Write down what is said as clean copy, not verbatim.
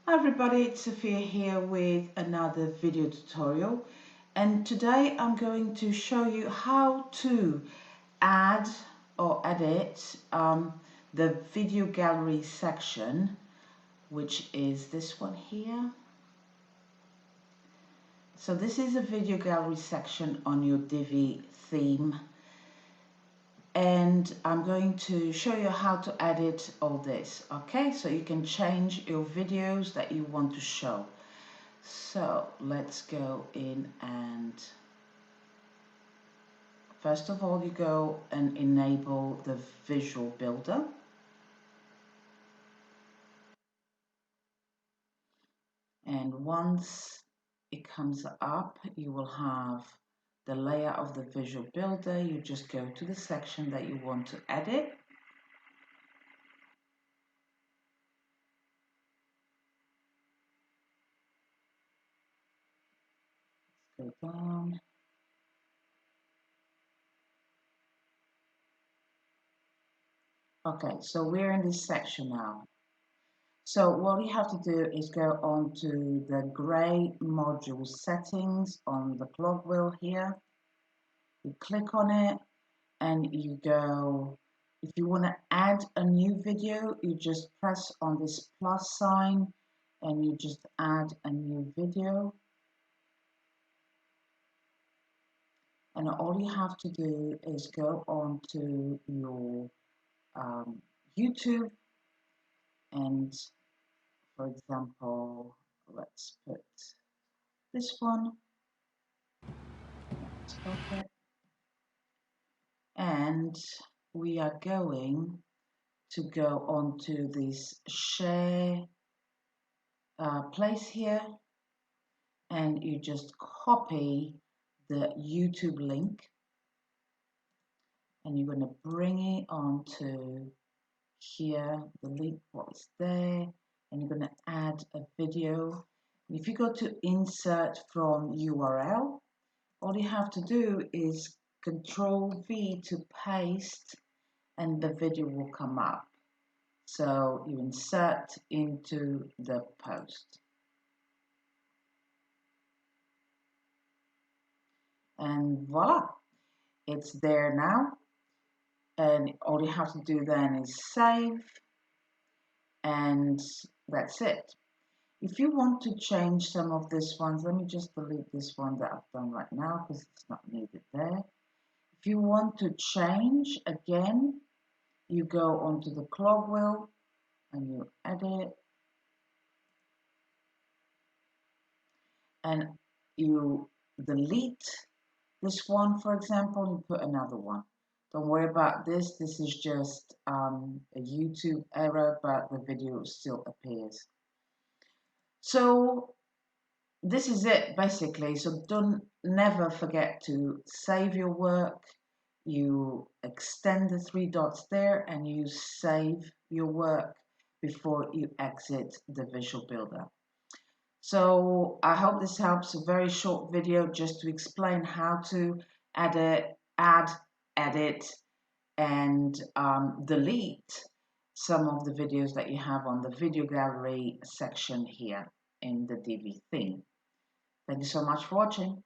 Hi everybody, it's Sophia here with another video tutorial, and today I'm going to show you how to add or edit the video gallery section, which is this one here. So this is a video gallery section on your Divi theme, and I'm going to show you how to edit all this, okay? So you can change your videos that you want to show. So let's go in, and first of all you go and enable the visual builder. And once it comes up, you will have the layout of the visual builder. You just go to the section that you want to edit. Let's go down. Okay, so we're in this section now. So what you have to do is go on to the gray module settings on the clog wheel here. You click on it and you go, if you want to add a new video, you just press on this plus sign and you just add a new video. And all you have to do is go on to your YouTube, and for example, let's put this one. Stop it. And we are going to go on to this share place here, and you just copy the YouTube link and you're going to bring it onto here, the link was there, and you're going to add a video. And if you go to insert from URL, all you have to do is Control V to paste and the video will come up. So you insert into the post. And voila, it's there now. And all you have to do then is save, and that's it. If you want to change some of these ones, let me just delete this one that I've done right now because it's not needed there. If you want to change again, you go onto the clog wheel and you edit, and you delete this one, for example, and put another one. Don't worry about this. This is just a YouTube error, but the video still appears. So this is it basically. So don't never forget to save your work. You extend the three dots there and you save your work before you exit the visual builder. So I hope this helps. A very short video just to explain how to add, edit, and delete some of the videos that you have on the video gallery section here in the Divi theme. Thank you so much for watching.